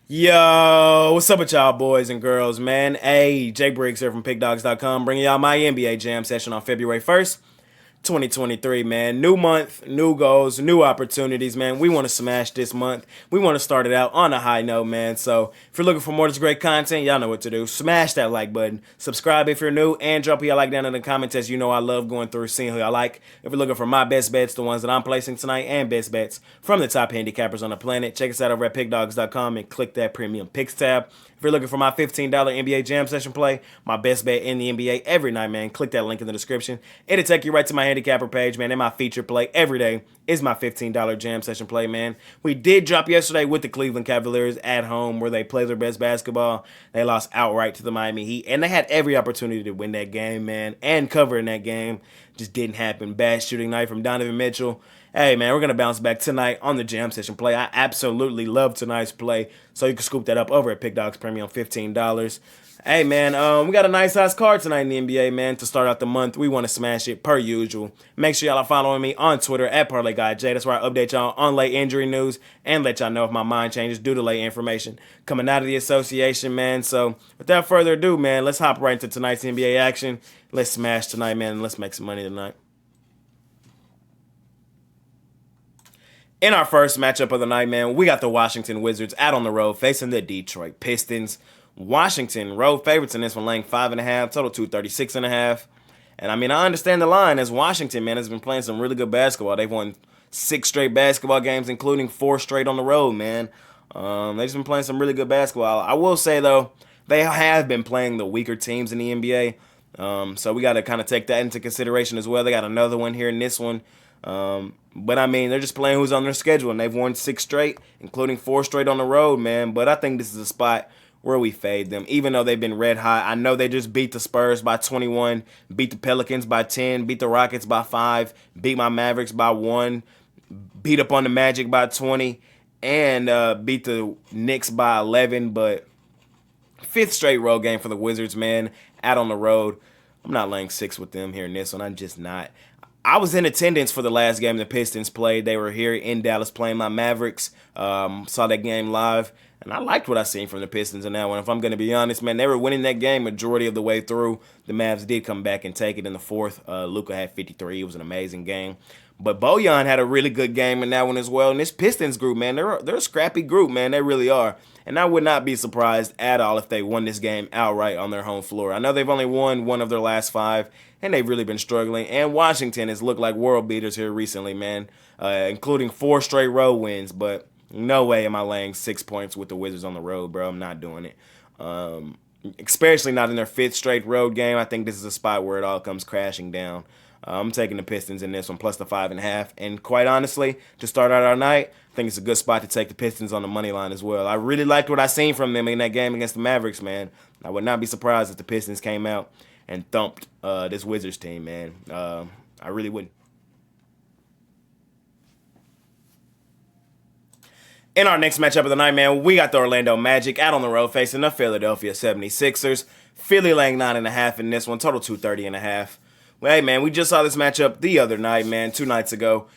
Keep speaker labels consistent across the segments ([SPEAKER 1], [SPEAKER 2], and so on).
[SPEAKER 1] Yo, what's up with y'all boys and girls, man? Hey, Jay Briggs here from Pickdawgz.com, bringing y'all my NBA Jam session on February 1st. 2023, man. New month, new goals, new opportunities, man. We want to smash this month. We want to start it out on a high note, man. So if you're looking for more of this great content, y'all know what to do. Smash that like button. Subscribe if you're new, and drop your like down in the comments, as you know I love going through seeing who I like. If you're looking for my best bets, the ones that I'm placing tonight, and best bets from the top handicappers on the planet, check us out over at pickdawgz.com and click that premium picks tab. If you're looking for my $15 NBA Jam Session play, my best bet in the NBA every night, man, click that link in the description. It'll take you right to my Handicapper page, man, and my feature play every day is my $15 Jam Session play, man. We did drop yesterday with the Cleveland Cavaliers at home where they play their best basketball. They lost outright to the Miami Heat, and they had every opportunity to win that game, man, and cover in that game. Just didn't happen. Bad shooting night from Donovan Mitchell. Hey, man, we're going to bounce back tonight on the Jam Session play. I absolutely love tonight's play, so you can scoop that up over at Pick Dawgz Premium, $15. Hey, man, we got a nice-ass card tonight in the NBA, man, to start out the month. We want to smash it, per usual. Make sure y'all are following me on Twitter at ParlayGuyJ. That's where I update y'all on late injury news and let y'all know if my mind changes due to late information coming out of the association, man. So, without further ado, man, let's hop right into tonight's NBA action. Let's smash tonight, man, and let's make some money tonight. In our first matchup of the night, man, we got the Washington Wizards out on the road facing the Detroit Pistons. Washington road favorites in this one, laying 5.5, total 236.5. And I mean, I understand the line as Washington, man, has been playing some really good basketball. They've won 6 straight basketball games, including 4 straight on the road, man. They've just been playing some really good basketball. I will say, though, they have been playing the weaker teams in the NBA. So we got to kind of take that into consideration as well. They got another one here in this one. But I mean, they're just playing who's on their schedule, and they've won 6 straight, including 4 straight on the road, man. But I think this is a spot where we fade them, even though they've been red hot. I know they just beat the Spurs by 21, beat the Pelicans by 10, beat the Rockets by 5, beat my Mavericks by 1, beat up on the Magic by 20, and beat the Knicks by 11. But 5th straight road game for the Wizards, man, out on the road. I'm not laying 6 with them here in this one. I'm just not. I was in attendance for the last game the Pistons played. They were here in Dallas playing my Mavericks. Saw that game live, and I liked what I seen from the Pistons in that one. If I'm going to be honest, man, they were winning that game majority of the way through. The Mavs did come back and take it in the 4th. Luka had 53. It was an amazing game. But Bojan had a really good game in that one as well. And this Pistons group, man, they're a scrappy group, man. They really are. And I would not be surprised at all if they won this game outright on their home floor. I know they've only won one of their last 5, and they've really been struggling. And Washington has looked like world beaters here recently, man, including 4 straight road wins. But no way am I laying 6 points with the Wizards on the road, bro. I'm not doing it. Especially not in their 5th straight road game. I think this is a spot where it all comes crashing down. I'm taking the Pistons in this one, plus the 5.5. And quite honestly, to start out our night, I think it's a good spot to take the Pistons on the money line as well. I really liked what I seen from them in that game against the Mavericks, man. I would not be surprised if the Pistons came out and thumped this Wizards team, man. I really wouldn't. In our next matchup of the night, man, we got the Orlando Magic out on the road facing the Philadelphia 76ers. Philly laying 9.5 in this one, total 230.5. Well, hey, man, we just saw this matchup the other night, man, 2 nights ago.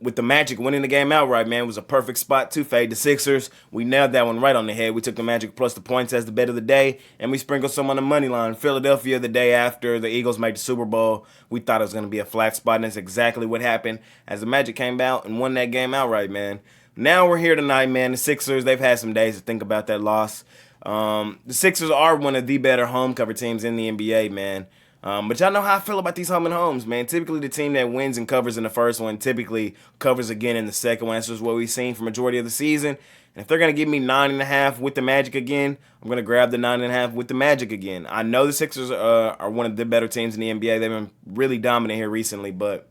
[SPEAKER 1] With the Magic winning the game outright, man, it was a perfect spot to fade the Sixers. We nailed that one right on the head. We took the Magic plus the points as the bet of the day, and we sprinkled some on the money line. Philadelphia the day after the Eagles made the Super Bowl, we thought it was going to be a flat spot, and that's exactly what happened as the Magic came out and won that game outright, man. Now we're here tonight, man. The Sixers, they've had some days to think about that loss. The Sixers are one of the better home cover teams in the NBA, man. But y'all know how I feel about these home and homes, man. Typically, the team that wins and covers in the first one typically covers again in the second one. That's just what we've seen for majority of the season. And if they're going to give me 9.5 with the Magic again, I'm going to grab the 9.5 with the Magic again. I know the Sixers are one of the better teams in the NBA. They've been really dominant here recently, but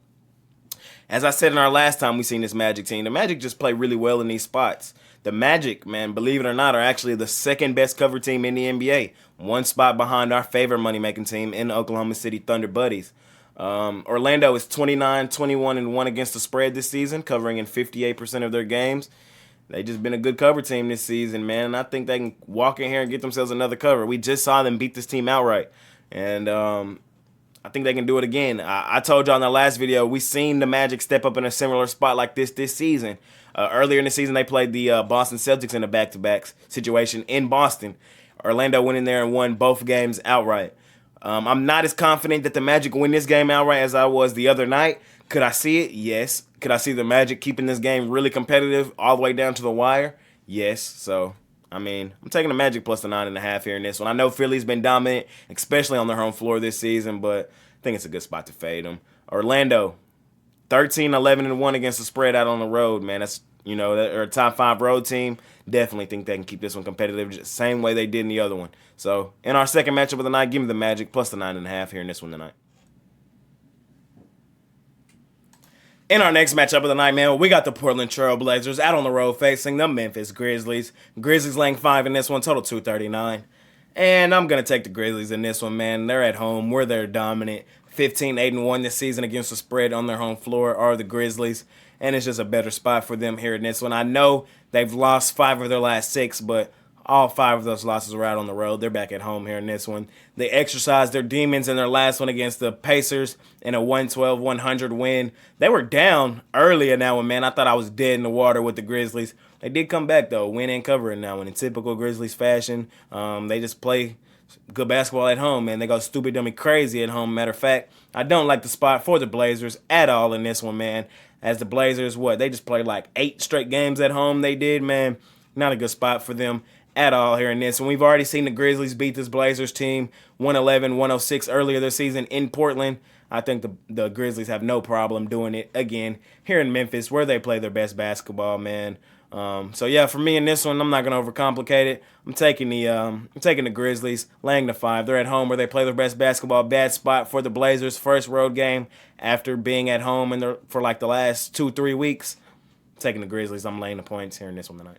[SPEAKER 1] as I said in our last time we seen this Magic team, the Magic just play really well in these spots. The Magic, man, believe it or not, are actually the second best cover team in the NBA. 1 spot behind our favorite money-making team in the Oklahoma City Thunder Buddies. Orlando is 29-21-1 against the spread this season, covering in 58% of their games. They just been a good cover team this season, man, and I think they can walk in here and get themselves another cover. We just saw them beat this team outright. And I think they can do it again. I told y'all in the last video, we seen the Magic step up in a similar spot like this season. Earlier in the season, they played the Boston Celtics in a back-to-back situation in Boston. Orlando went in there and won both games outright. I'm not as confident that the Magic win this game outright as I was the other night. Could I see it? Yes. Could I see the Magic keeping this game really competitive all the way down to the wire? Yes. So, I mean, I'm taking the Magic plus the 9.5 here in this one. I know Philly's been dominant, especially on their home floor this season, but I think it's a good spot to fade them. Orlando, 13-11-1 against the spread out on the road, man. That's, they're a top 5 road team. Definitely think they can keep this one competitive, just the same way they did in the other one. So, in our second matchup of the night, give me the Magic plus the 9.5 here in this one tonight. In our next matchup of the night, man, we got the Portland Trail Blazers out on the road facing the Memphis Grizzlies. Grizzlies laying 5 in this one, total 239. And I'm going to take the Grizzlies in this one, man. They're at home. We're their dominant. 15-8-1 this season against the spread on their home floor are the Grizzlies. And it's just a better spot for them here in this one. I know they've lost 5 of their last 6, but all 5 of those losses were out on the road. They're back at home here in this one. They exercised their demons in their last one against the Pacers in a 112-100 win. They were down early in that one, man. I thought I was dead in the water with the Grizzlies. They did come back, though, win and cover in that one. In typical Grizzlies fashion, they just play good basketball at home, man. They go stupid, dummy, crazy at home. Matter of fact, I don't like the spot for the Blazers at all in this one, man. As the Blazers, they just played like 8 straight games at home they did, man. Not a good spot for them at all here in this. And we've already seen the Grizzlies beat this Blazers team 111-106 earlier this season in Portland. I think the Grizzlies have no problem doing it again here in Memphis where they play their best basketball, man. So yeah, for me in this one, I'm not gonna overcomplicate it. I'm taking the Grizzlies, laying the 5. They're at home where they play their best basketball. Bad spot for the Blazers' first road game after being at home for like the last 2-3 weeks. I'm taking the Grizzlies. I'm laying the points here in this one tonight.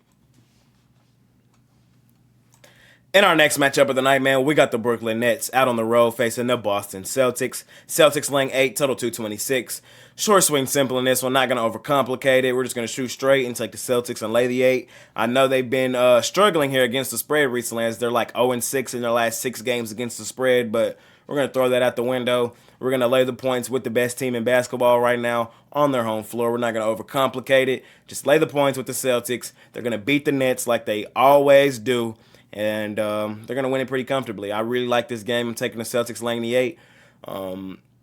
[SPEAKER 1] In our next matchup of the night, man, we got the Brooklyn Nets out on the road facing the Boston Celtics. Celtics laying 8, total 226. Short swing simple in this one, not going to overcomplicate it. We're just going to shoot straight and take the Celtics and lay the 8. I know they've been struggling here against the spread recently as they're like 0-6 in their last 6 games against the spread, but we're going to throw that out the window. We're going to lay the points with the best team in basketball right now on their home floor. We're not going to overcomplicate it. Just lay the points with the Celtics. They're going to beat the Nets like they always do. And they're going to win it pretty comfortably. I really like this game. I'm taking the Celtics laying the 8.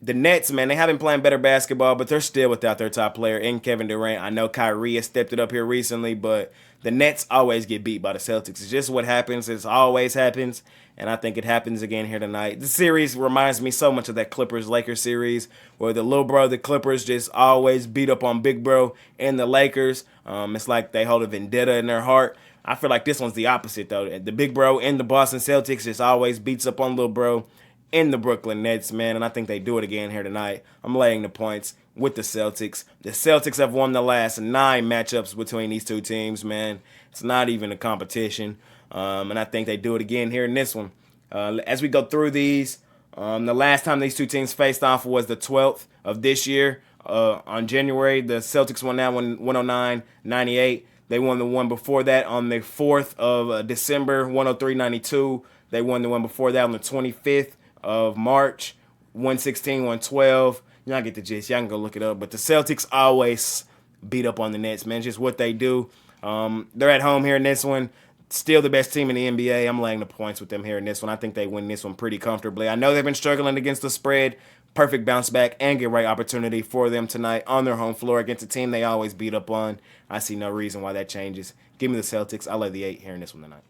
[SPEAKER 1] The Nets, man, they have been playing better basketball, but they're still without their top player in Kevin Durant. I know Kyrie has stepped it up here recently, but the Nets always get beat by the Celtics. It's just what happens. It always happens, and I think it happens again here tonight. The series reminds me so much of that Clippers-Lakers series where the little bro, the Clippers, just always beat up on big bro and the Lakers. It's like they hold a vendetta in their heart. I feel like this one's the opposite, though. The big bro in the Boston Celtics just always beats up on little bro in the Brooklyn Nets, man, and I think they do it again here tonight. I'm laying the points with the Celtics. The Celtics have won the last 9 matchups between these two teams, man. It's not even a competition, and I think they do it again here in this one. As we go through these, the last time these two teams faced off was the 12th of this year. On January, the Celtics won that one 109-98. They won the one before that on the 4th of December, 103-92. They won the one before that on the 25th of March, 116-112. Y'all get the gist. Y'all can go look it up. But the Celtics always beat up on the Nets, man. Just what they do. They're at home here in this one. Still the best team in the NBA. I'm laying the points with them here in this one. I think they win this one pretty comfortably. I know they've been struggling against the spread. Perfect bounce back and get right opportunity for them tonight on their home floor against a team they always beat up on. I see no reason why that changes. Give me the Celtics. I'll lay the 8 here in this one tonight.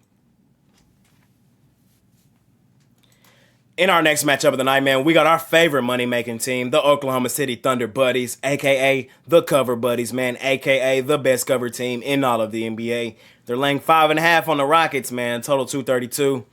[SPEAKER 1] In our next matchup of the night, man, we got our favorite money-making team, the Oklahoma City Thunder Buddies, a.k.a. the Cover Buddies, man, a.k.a. the best cover team in all of the NBA. They're laying 5.5 on the Rockets, man, total 232.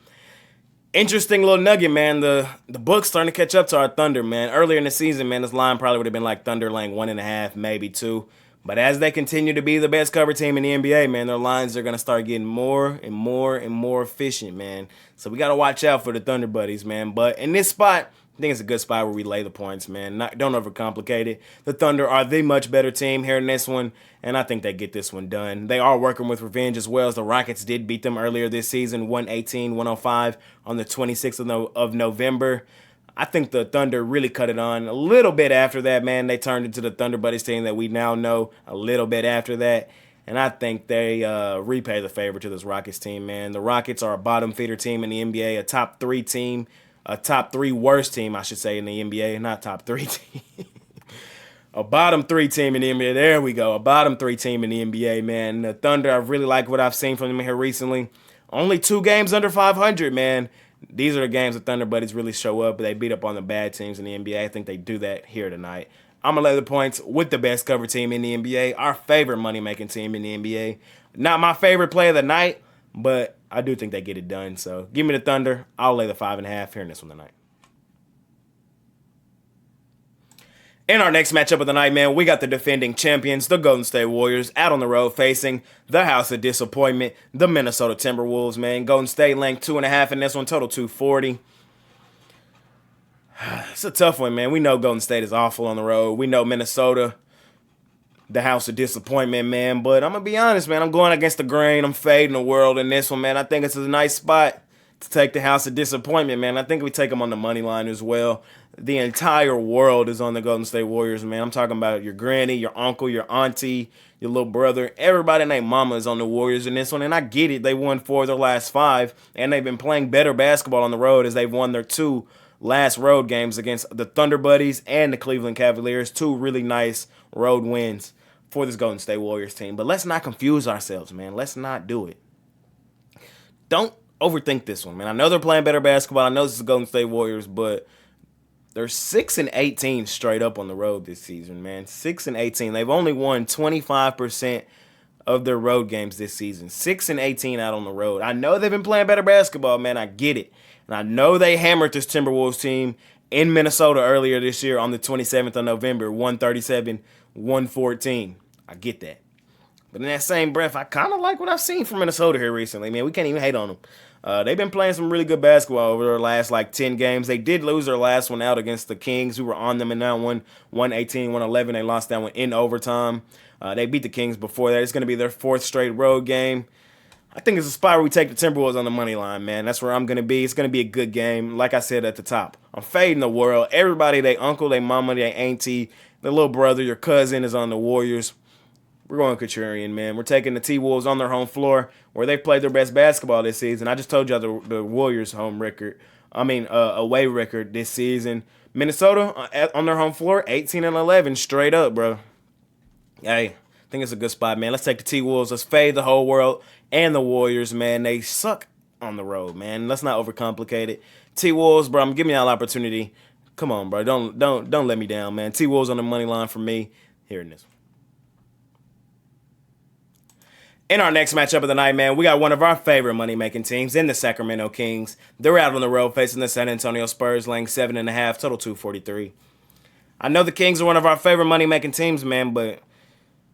[SPEAKER 1] Interesting little nugget, man. The book's starting to catch up to our Thunder, man. Earlier in the season, man, this line probably would have been like Thunder laying 1.5, maybe 2. But as they continue to be the best cover team in the NBA, man, their lines are going to start getting more and more and more efficient, man. So we got to watch out for the Thunder Buddies, man. But in this spot, I think it's a good spot where we lay the points, man. Don't overcomplicate it. The Thunder are the much better team here in this one, and I think they get this one done. They are working with revenge as well as the Rockets did beat them earlier this season, 118-105 on the 26th of November. I think the Thunder really cut it on a little bit after that, man. They turned into the Thunder Buddies team that we now know a little bit after that. And I think they repay the favor to this Rockets team, man. The Rockets are a bottom feeder team in the NBA, a top 3 team, a top 3 worst team, I should say, in the NBA, not top 3 team. A bottom 3 team in the NBA. There we go. A bottom 3 team in the NBA, man. The Thunder, I really like what I've seen from them here recently. Only 2 games under 500, man. These are the games the Thunder Buddies really show up. They beat up on the bad teams in the NBA. I think they do that here tonight. I'm going to lay the points with the best cover team in the NBA, our favorite money-making team in the NBA. Not my favorite play of the night, but I do think they get it done. So give me the Thunder. I'll lay the 5.5 here in this one tonight. In our next matchup of the night, man, we got the defending champions, the Golden State Warriors, out on the road facing the House of Disappointment, the Minnesota Timberwolves, man. Golden State laying 2.5 in this one, total 240. It's a tough one, man. We know Golden State is awful on the road. We know Minnesota, the House of Disappointment, man. But I'm going to be honest, man. I'm going against the grain. I'm fading the world in this one, man. I think it's a nice spot to take the House of Disappointment, man. I think we take them on the money line as well. The entire world is on the Golden State Warriors, man. I'm talking about your granny, your uncle, your auntie, your little brother. Everybody named Mama is on the Warriors in this one, and I get it. They won 4 of their last 5, and they've been playing better basketball on the road as they've won their 2 last road games against the Thunder Buddies and the Cleveland Cavaliers. 2 really nice road wins for this Golden State Warriors team. But let's not confuse ourselves, man. Let's not do it. Don't overthink this one, man. I know they're playing better basketball. I know this is the Golden State Warriors, but they're 6-18 straight up on the road this season, man. 6-18. They've only won 25% of their road games this season. 6-18 out on the road. I know they've been playing better basketball, man. I get it. And I know they hammered this Timberwolves team in Minnesota earlier this year on the 27th of November, 137-114. I get that. But in that same breath, I kind of like what I've seen from Minnesota here recently, man. We can't even hate on them. They've been playing some really good basketball over their last, 10 games. They did lose their last one out against the Kings, who were on them in that one, 118-111. They lost that one in overtime. They beat the Kings before that. It's going to be their 4th straight road game. I think it's a spot where we take the Timberwolves on the money line, man. That's where I'm going to be. It's going to be a good game. Like I said at the top, I'm fading the world. Everybody, they uncle, they mama, they auntie, their little brother, your cousin is on the Warriors. We're going Contrarian, man. We're taking the T-Wolves on their home floor where they've played their best basketball this season. I just told y'all the Warriors' away record this season. Minnesota on their home floor, 18-11 straight up, bro. Hey, I think it's a good spot, man. Let's take the T-Wolves. Let's fade the whole world and the Warriors, man. They suck on the road, man. Let's not overcomplicate it. T-Wolves, bro, I'm giving y'all an opportunity. Come on, bro. Don't let me down, man. T-Wolves on the money line for me. Here in this one. In our next matchup of the night, man, we got one of our favorite money-making teams in the Sacramento Kings. They're out on the road facing the San Antonio Spurs, laying 7.5, total 243. I know the Kings are one of our favorite money-making teams, man, but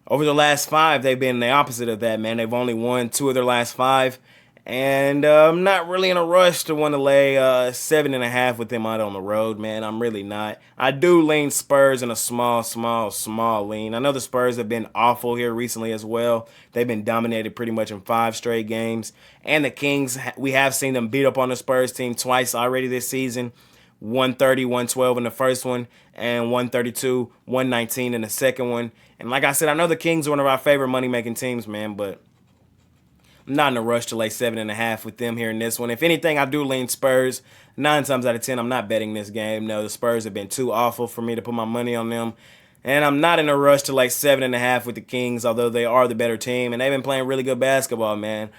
[SPEAKER 1] over the last 5, they've been the opposite of that, man. They've only won 2 of their last 5, and I'm not really in a rush to want to lay 7.5 with them out on the road, man. I'm really not. I do lean Spurs in a small lean. I know the Spurs have been awful here recently as well. They've been dominated pretty much in 5 straight games. And the Kings, we have seen them beat up on the Spurs team twice already this season. 130-112 in the first one, and 132-119 in the second one. And like I said, I know the Kings are one of our favorite money-making teams, man, but I'm not in a rush to lay 7.5 with them here in this one. If anything, I do lean Spurs. 9 times out of 10, I'm not betting this game. No, the Spurs have been too awful for me to put my money on them. And I'm not in a rush to lay 7.5 with the Kings, although they are the better team. And they've been playing really good basketball, man.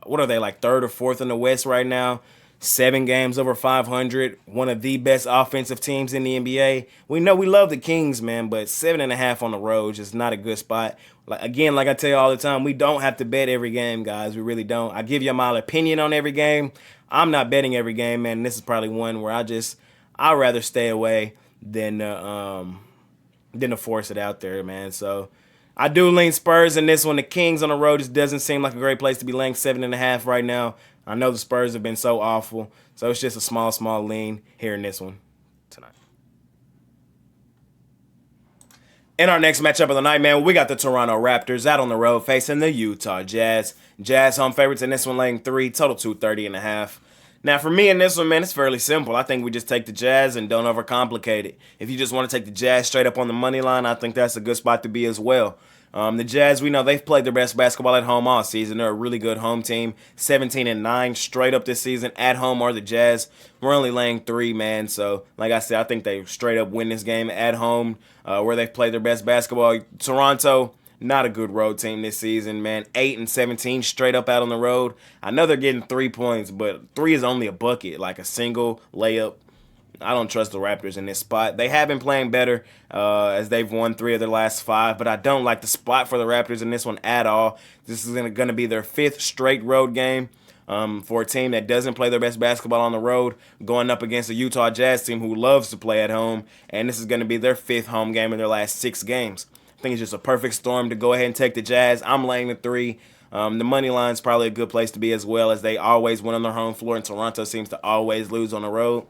[SPEAKER 1] What are they, 3rd or 4th in the West right now? 7 games over 500. One of the best offensive teams in the NBA. We know we love the Kings, man, but 7.5 on the road is not a good spot. Like I tell you all the time, we don't have to bet every game, guys. We really don't. I give you my opinion on every game. I'm not betting every game, man. This is probably one where I'd rather stay away than to force it out there, man. So I do lean Spurs in this one. The Kings on the road just doesn't seem like a great place to be laying 7.5 right now. I know the Spurs have been so awful, so it's just a small lean here in this one tonight. In our next matchup of the night, man, we got the Toronto Raptors out on the road facing the Utah Jazz. Jazz home favorites in this one laying 3, total 230.5. Now, for me in this one, man, it's fairly simple. I think we just take the Jazz and don't overcomplicate it. If you just want to take the Jazz straight up on the money line, I think that's a good spot to be as well. The Jazz, we know they've played their best basketball at home all season. They're a really good home team. 17-9 straight up this season. At home are the Jazz. We're only laying 3, man. So, like I said, I think they straight up win this game at home where they've played their best basketball. Toronto, not a good road team this season, man. 8-17 straight up out on the road. I know they're getting 3 points, but 3 is only a bucket, like a single layup. I don't trust the Raptors in this spot. They have been playing better as they've won 3 of their last 5, but I don't like the spot for the Raptors in this one at all. This is going to be their 5th straight road game for a team that doesn't play their best basketball on the road, going up against a Utah Jazz team who loves to play at home, and this is going to be their 5th home game in their last 6 games. I think it's just a perfect storm to go ahead and take the Jazz. I'm laying the 3. The money line is probably a good place to be as well, as they always win on their home floor, and Toronto seems to always lose on the road.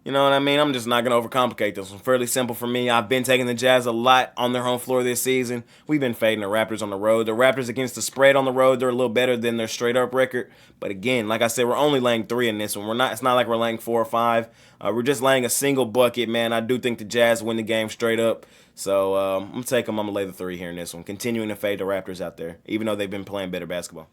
[SPEAKER 1] You know what I mean? I'm just not going to overcomplicate this one. Fairly simple for me. I've been taking the Jazz a lot on their home floor this season. We've been fading the Raptors on the road. The Raptors against the spread on the road, they're a little better than their straight-up record. But again, like I said, we're only laying 3 in this one. It's not like we're laying 4 or 5. We're just laying a single bucket, man. I do think the Jazz win the game straight up. So I'm going to take them. I'm going to lay the 3 here in this one. Continuing to fade the Raptors out there, even though they've been playing better basketball.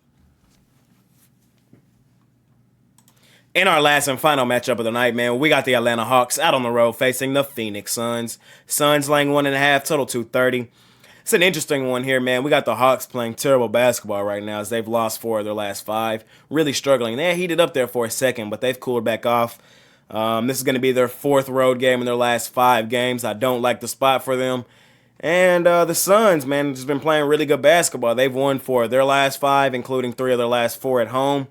[SPEAKER 1] In our last and final matchup of the night, man, we got the Atlanta Hawks out on the road facing the Phoenix Suns. Suns laying 1.5, total 230. It's an interesting one here, man. We got the Hawks playing terrible basketball right now as they've lost 4 of their last 5. Really struggling. They heated up there for a second, but they've cooled back off. This is going to be their 4th road game in their last 5 games. I don't like the spot for them. And the Suns, man, just been playing really good basketball. They've won 4 of their last 5, including 3 of their last 4 at home.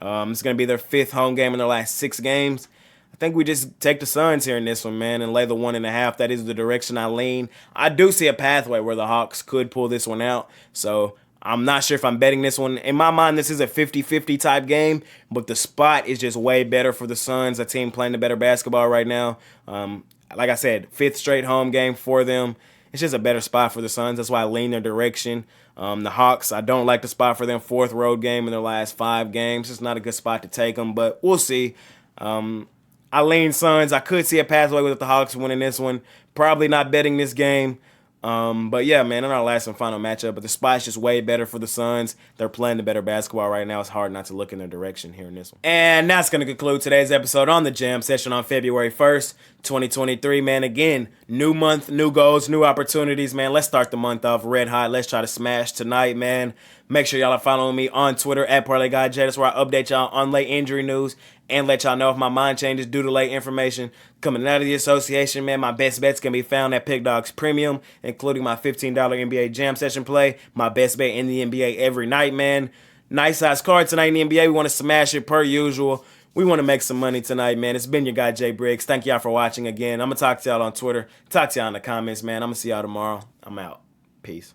[SPEAKER 1] It's going to be their 5th home game in their last 6 games. I think we just take the Suns here in this one, man, and lay the 1.5. That is the direction I lean. I do see a pathway where the Hawks could pull this one out, so I'm not sure if I'm betting this one. In my mind, this is a 50-50 type game, but the spot is just way better for the Suns, a team playing the better basketball right now. Like I said, 5th straight home game for them. It's just a better spot for the Suns. That's why I lean their direction. The Hawks, I don't like the spot for them. 4th road game in their last 5 games. It's not a good spot to take them, but we'll see. I lean Suns. I could see a pathway with the Hawks winning this one. Probably not betting this game. But yeah, man, in our last and final matchup, but the spot's just way better for the Suns. They're playing the better basketball right now. It's hard not to look in their direction here in this one. And that's going to conclude today's episode on the Jam Session on February 1st, 2023, man. Again, new month, new goals, new opportunities, man. Let's start the month off red hot. Let's try to smash tonight, man. Make sure y'all are following me on Twitter at ParlayGuyJ. That's where I update y'all on late injury news and let y'all know if my mind changes due to late information coming out of the association, man. My best bets can be found at Pickdawgz Premium, including my $15 NBA Jam Session play, my best bet in the NBA every night, man. Nice size card tonight in the NBA. We want to smash it per usual. We want to make some money tonight, man. It's been your guy, Jay Briggs. Thank y'all for watching again. I'm going to talk to y'all on Twitter. Talk to y'all in the comments, man. I'm going to see y'all tomorrow. I'm out. Peace.